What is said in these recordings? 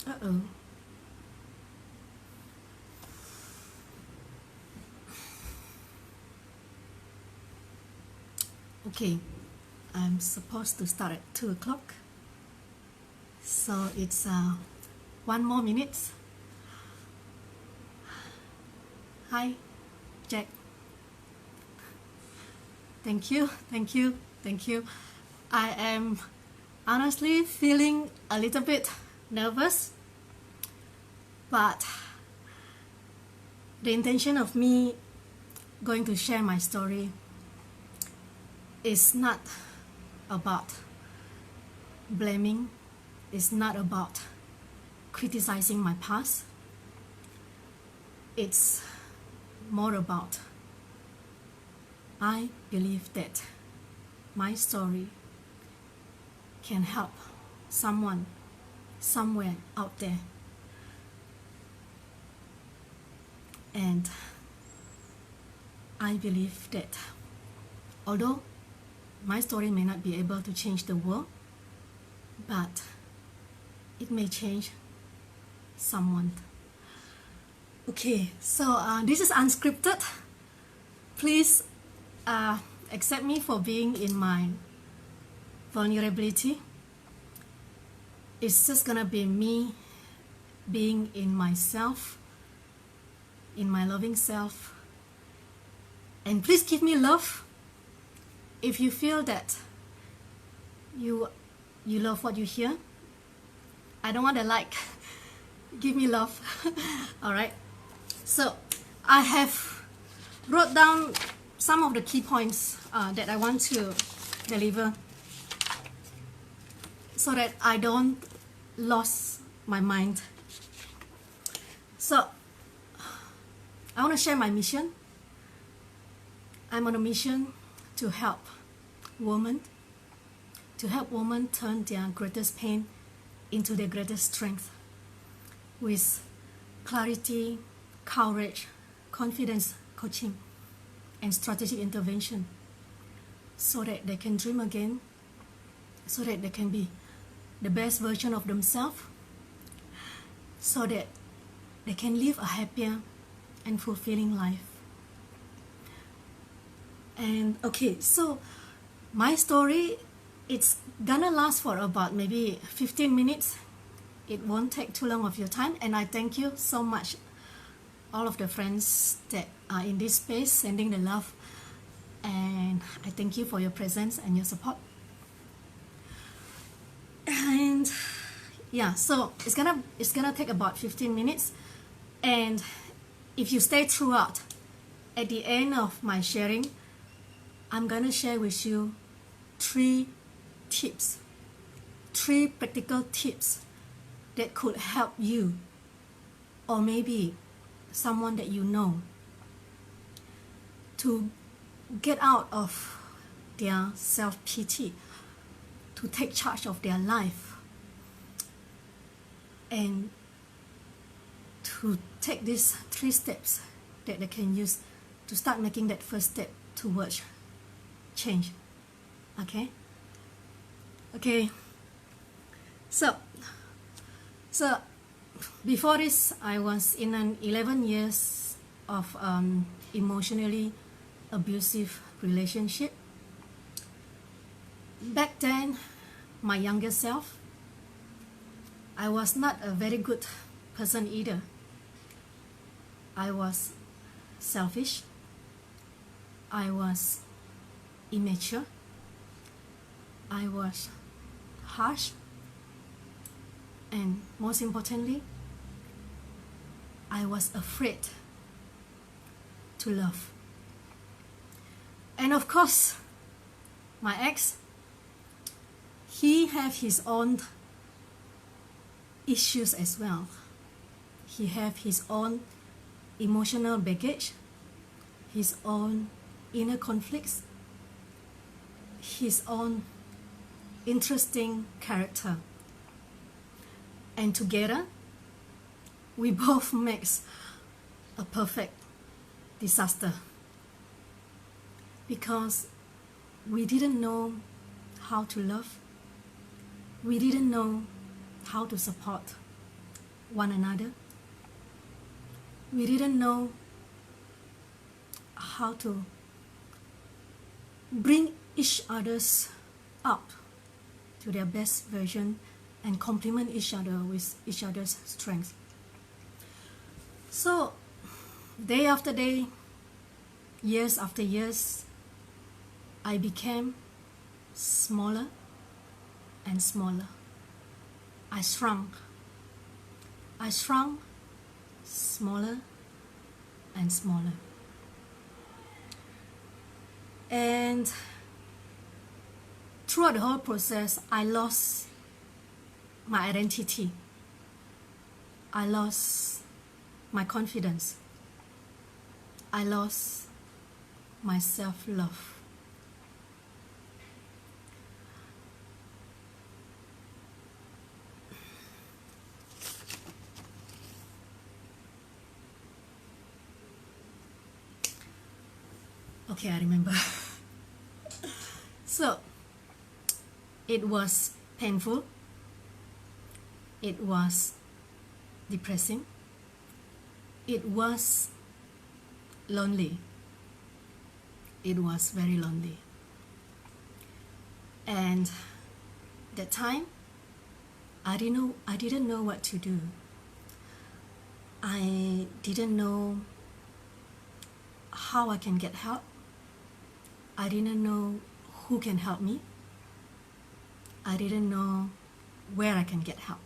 Uh-oh. Okay, I'm supposed to start at 2 o'clock. So it's 1 more minute. Hi, Jack. Thank you, thank you, thank you. I am honestly feeling a little bit nervous, but the intention of me going to share my story is not about blaming, it's not about criticizing my past. It's more about I believe that my story can help someone somewhere out there. And I believe that although my story may not be able to change the world, but it may change someone. Okay, so this is unscripted. Please accept me for being in my vulnerability. It's just gonna be me being in myself, in my loving self. And please give me love. If you feel that you love what you hear, I don't want to like, give me love. Alright, so I have wrote down some of the key points that I want to deliver so that I don't lose my mind. So I want to share my mission. I'm on a mission to help women turn their greatest pain into their greatest strength with clarity, courage, confidence, coaching, and strategic intervention, so that they can dream again, so that they can be the best version of themselves, so that they can live a happier and fulfilling life. And okay, so my story, it's gonna last for about maybe 15 minutes. It won't take too long of your time, and I thank you so much, all of the friends that are in this space sending the love, and I thank you for your presence and your support. And yeah, so it's gonna take about 15 minutes, and if you stay throughout, at the end of my sharing, I'm gonna share with you 3 practical tips that could help you, or maybe someone that you know, to get out of their self-pity, to take charge of their life, and to take these 3 steps that they can use to start making that first step towards change. Okay, so before this, I was in an 11 years of emotionally abusive relationship. Back then, my younger self, I was not a very good person either. I was selfish, I was immature, I was harsh, and most importantly, I was afraid to love. And of course, my ex, he had his own issues as well. He had his own emotional baggage, his own inner conflicts, his own interesting character. And together, we both makes a perfect disaster, because we didn't know how to love, we didn't know how to support one another. We didn't know how to bring each other's up to their best version and complement each other with each other's strengths. So day after day, years after years, I became smaller and smaller. I shrunk. I shrunk smaller and smaller. And throughout the whole process, I lost my identity. I lost my confidence. I lost my self-love. Okay, I remember. So, it was painful. It was depressing. It was lonely. It was very lonely. And that time, I didn't know what to do. I didn't know how I can get help. I didn't know who can help me. I didn't know where I can get help.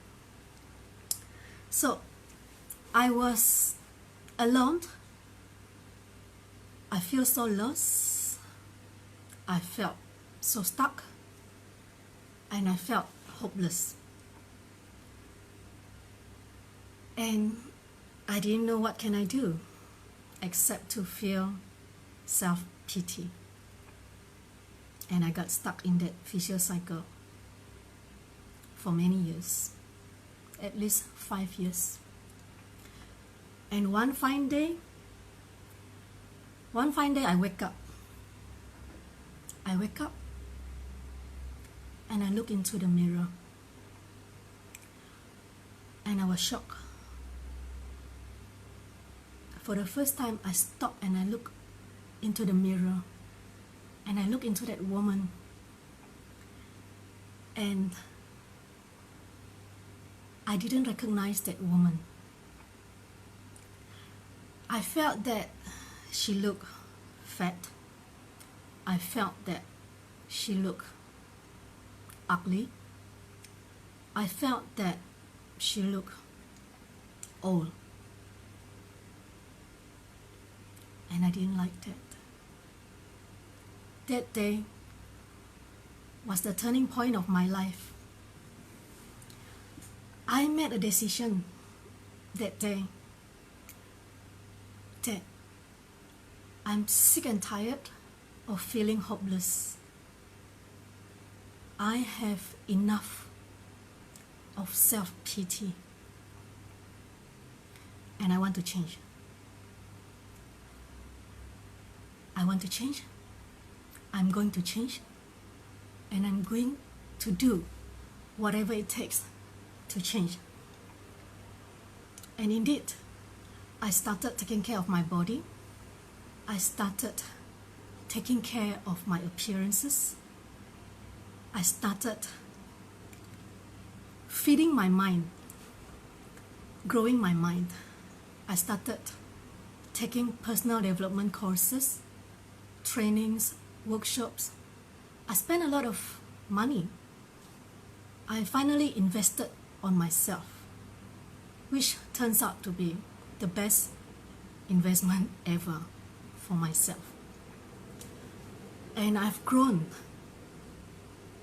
So I was alone. I feel so lost. I felt so stuck. And I felt hopeless. And I didn't know what can I do except to feel self-pity. And I got stuck in that vicious cycle for many years, at least 5 years. And one fine day I wake up. I wake up and I look into the mirror. And I was shocked. For the first time, I stopped and I look into the mirror. And I look into that woman. And I didn't recognize that woman. I felt that she looked fat. I felt that she looked ugly. I felt that she looked old. And I didn't like that. That day was the turning point of my life. I made a decision that day that I'm sick and tired of feeling hopeless. I have enough of self-pity and I want to change. I want to change. I'm going to change, and I'm going to do whatever it takes to change. And indeed, I started taking care of my body. I started taking care of my appearances. I started feeding my mind, growing my mind. I started taking personal development courses, trainings, workshops. I spent a lot of money. I finally invested on myself, which turns out to be the best investment ever for myself. And I've grown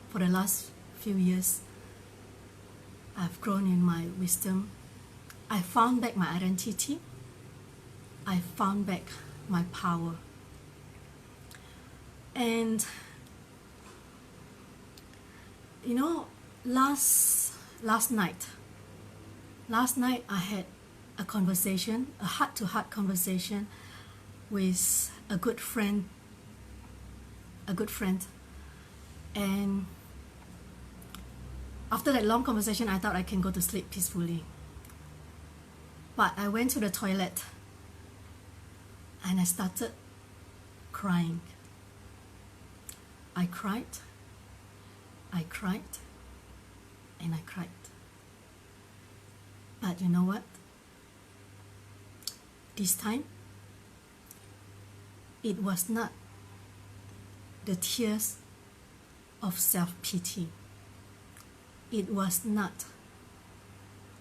for the last few years. I've grown in my wisdom. I found back my identity. I found back my power. And you know, last night I had a conversation, a heart-to-heart conversation with a good friend. And after that long conversation, I thought I can go to sleep peacefully. But I went to the toilet and I started crying. I cried, and I cried. But you know what? This time, it was not the tears of self-pity. It was not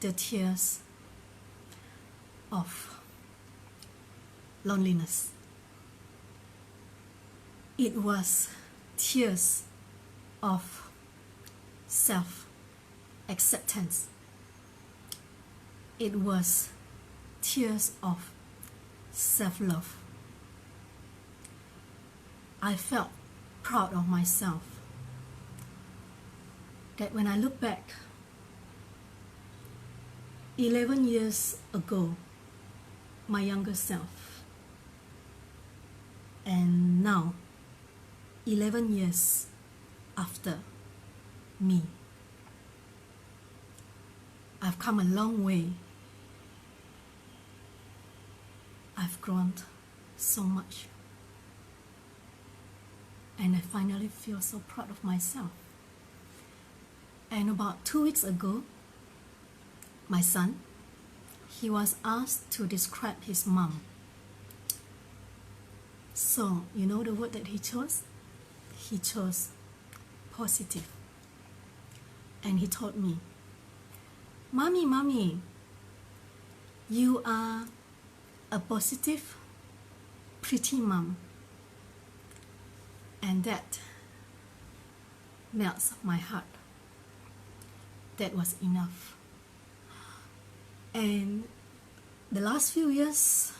the tears of loneliness. It was tears of self-acceptance. It was tears of self-love. I felt proud of myself that when I look back 11 years ago, my younger self, and now 11 years after me, I've come a long way. I've grown so much, and I finally feel so proud of myself. And about 2 weeks ago, my son, he was asked to describe his mom. So, you know the word that he chose? He chose positive. And he told me, Mommy, you are a positive, pretty mom. And that melts my heart. That was enough. And the last few years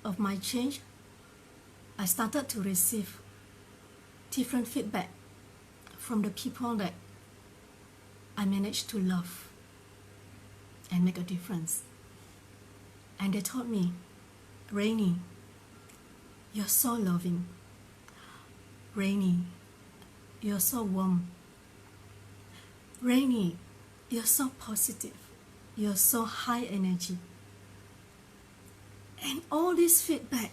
of my change, I started to receive different feedback from the people that I managed to love and make a difference. And they told me, Rainy, you're so loving. Rainy, you're so warm. Rainy, you're so positive. You're so high energy. And all this feedback,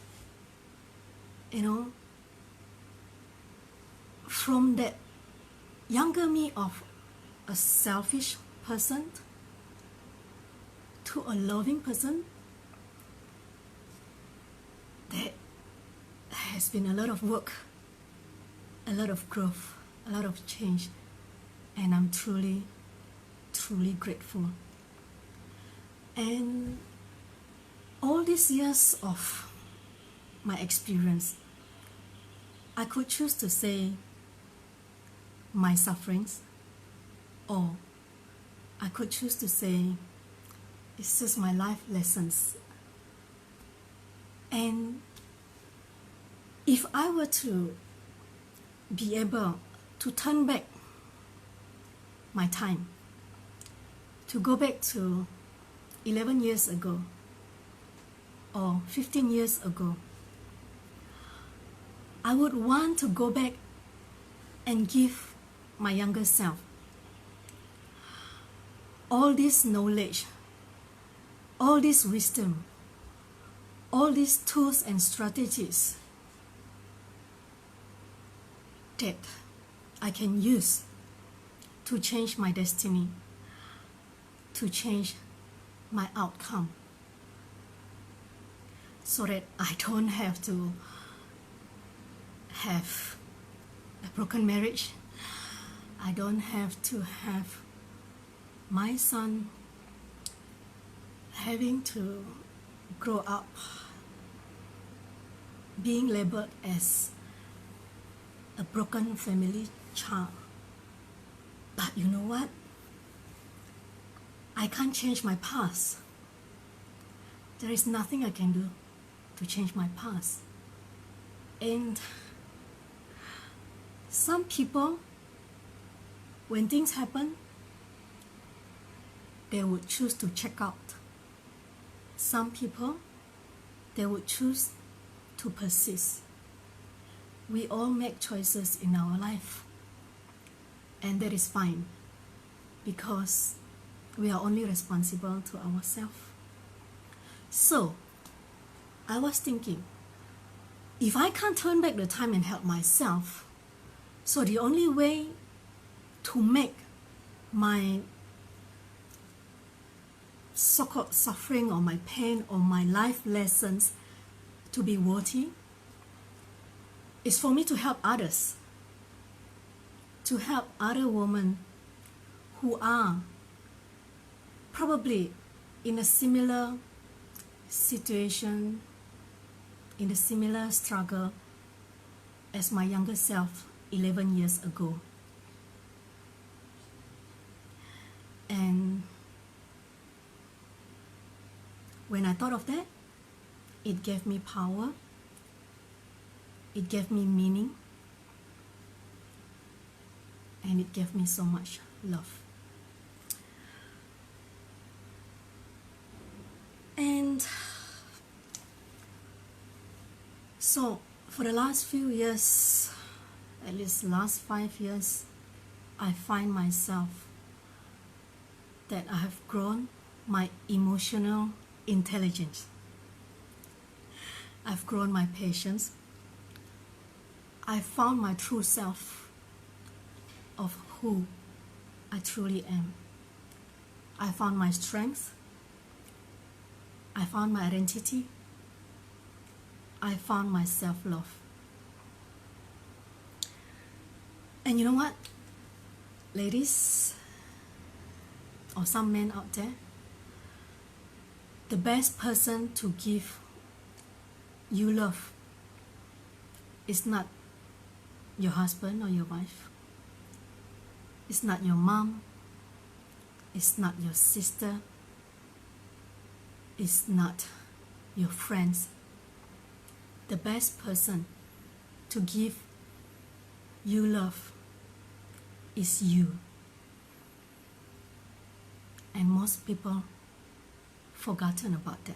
from that younger me of a selfish person to a loving person, there has been a lot of work, a lot of growth, a lot of change, and I'm truly, truly grateful. And all these years of my experience, I could choose to say my sufferings, or I could choose to say it's just my life lessons. And if I were to be able to turn back my time, to go back to 11 years ago or 15 years ago, I would want to go back and give my younger self all this knowledge, all this wisdom, all these tools and strategies that I can use to change my destiny, to change my outcome, so that I don't have to have a broken marriage. I don't have to have my son having to grow up being labeled as a broken family child. But you know what? I can't change my past. There is nothing I can do to change my past. And some people, when things happen, they would choose to check out. Some people, they would choose to persist. We all make choices in our life, and that is fine, because we are only responsible to ourselves. So I was thinking, if I can't turn back the time and help myself, so the only way to make my so-called suffering or my pain or my life lessons to be worthy is for me to help others, to help other women who are probably in a similar situation, in a similar struggle as my younger self 11 years ago. And when I thought of that, it gave me power, it gave me meaning, and it gave me so much love. And so for the last few years, at least last 5 years, I find myself that I have grown my emotional intelligence. I've grown my patience. I found my true self of who I truly am. I found my strength. I found my identity. I found my self-love. And you know what, ladies, or some men out there, the best person to give you love is not your husband or your wife. It's not your mom. It's not your sister. It's not your friends. The best person to give you love is you. And most people forgotten about that.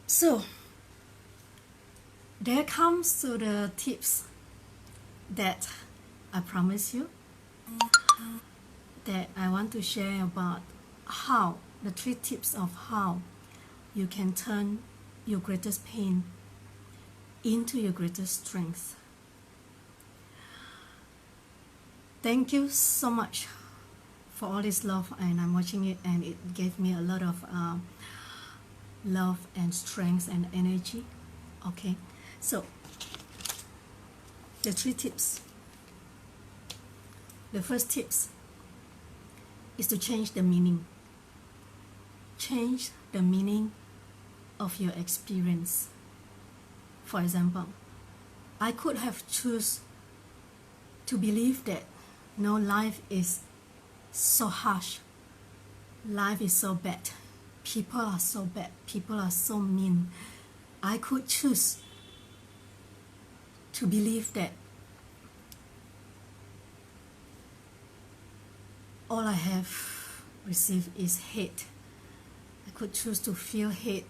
So there comes to the tips that I promise you, that I want to share about how, the 3 tips of how you can turn your greatest pain into your greatest strength. Thank you so much for all this love, and I'm watching it and it gave me a lot of love and strength and energy. Okay, so the 3 tips. The first tips is to change the meaning. Change the meaning of your experience. For example, I could have chosen to believe that no, life is so harsh, life is so bad, people are so bad, people are so mean. I could choose to believe that all I have received is hate. I could choose to feel hate,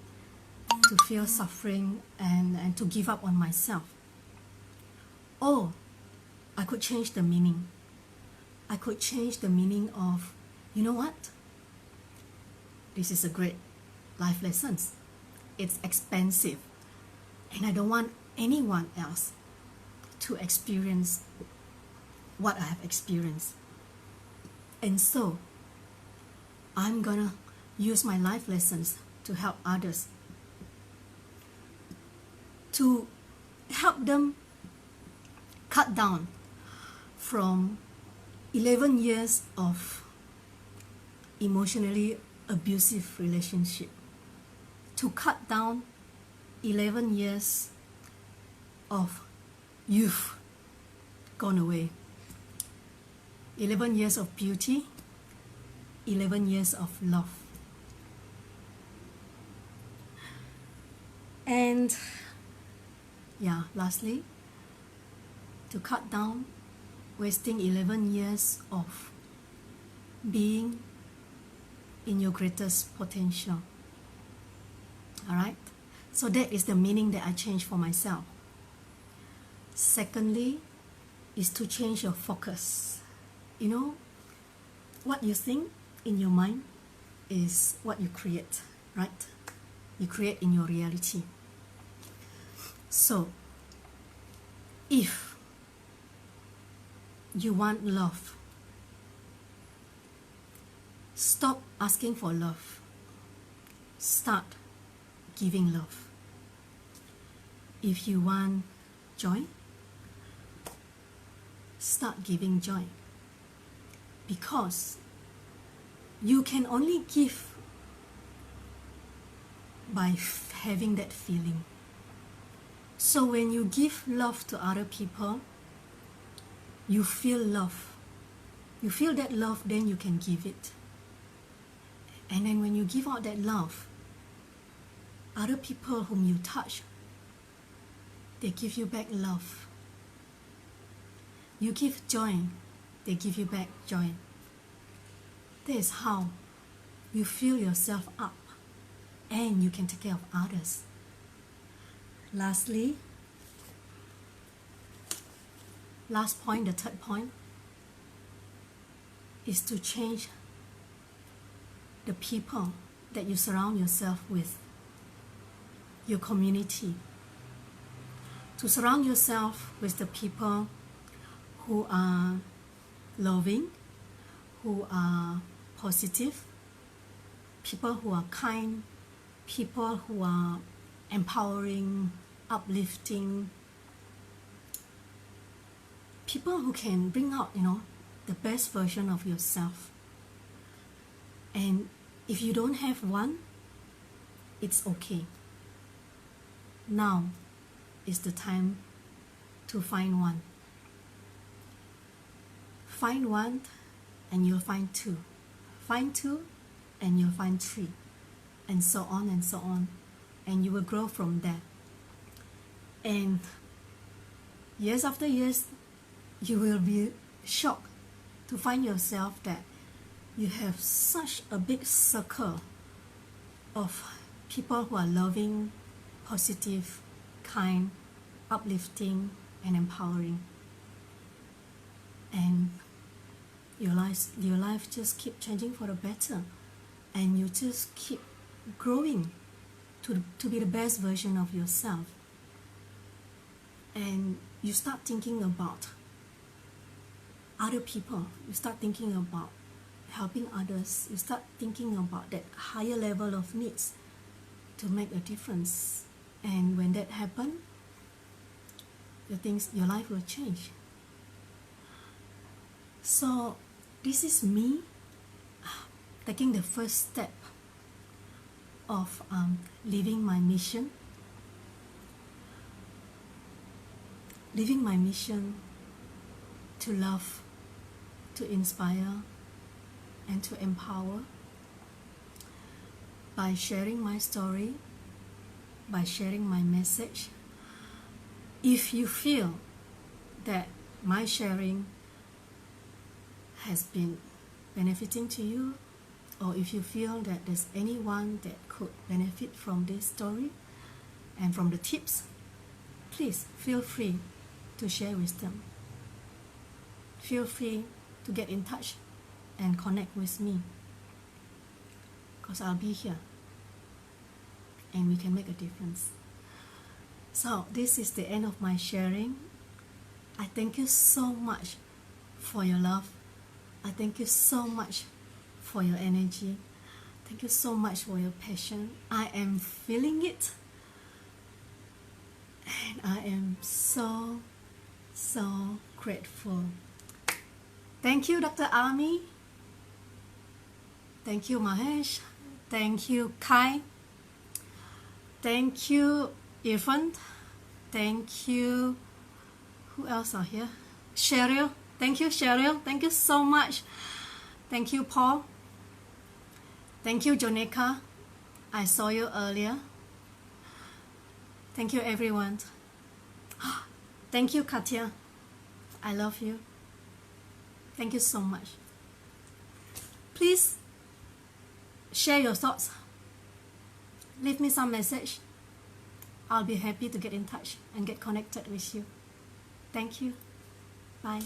to feel suffering, and to give up on myself. Or I could change the meaning. I could change the meaning of, you know what? This is a great life lesson. It's expensive, and I don't want anyone else to experience what I have experienced. And so I'm gonna use my life lessons to help others, to help them cut down from 11 years of emotionally abusive relationship, to cut down 11 years of youth gone away, 11 years of beauty, 11 years of love. And yeah, lastly, to cut down wasting 11 years of being in your greatest potential. Alright? So that is the meaning that I changed for myself. Secondly, is to change your focus. You know, what you think in your mind is what you create, right? You create in your reality. So, if you want love, stop asking for love. Start giving love. If you want joy, start giving joy. Because you can only give by having that feeling. So when you give love to other people, you feel love. You feel that love, then you can give it. And then when you give out that love, other people whom you touch, they give you back love. You give joy, they give you back joy. That is how you fill yourself up and you can take care of others. Lastly, last point, the third point, is to change the people that you surround yourself with, your community. To surround yourself with the people who are loving, who are positive, people who are kind, people who are empowering, uplifting, people who can bring out, the best version of yourself. And if you don't have one, it's okay. Now is the time to find one. Find one and you'll find two. Find two and you'll find three. And so on and so on. And you will grow from there. And years after years, you will be shocked to find yourself that you have such a big circle of people who are loving, positive, kind, uplifting, and empowering. And your life just keep changing for the better, and you just keep growing to be the best version of yourself. And you start thinking about other people. You start thinking about helping others. You start thinking about that higher level of needs to make a difference. And when that happens, your life will change. So this is me taking the first step of living my mission. Living my mission to love, to inspire, and to empower by sharing my story, by sharing my message. If you feel that my sharing has been benefiting to you, or if you feel that there's anyone that could benefit from this story and from the tips, please feel free to share with them. Feel free to get in touch and connect with me, because I'll be here and we can make a difference. So this is the end of my sharing. I thank you so much for your love. I thank you so much for your energy. Thank you so much for your passion. I am feeling it, and I am so grateful. Thank you, Dr. Ami. Thank you, Mahesh. Thank you, Kai. Thank you, Irfan. Thank you, who else are here? Cheryl. Thank you, Cheryl. Thank you so much. Thank you, Paul. Thank you, Joneka. I saw you earlier. Thank you, everyone. Thank you, Katya. I love you. Thank you so much. Please share your thoughts. Leave me some message. I'll be happy to get in touch and get connected with you. Thank you. Bye.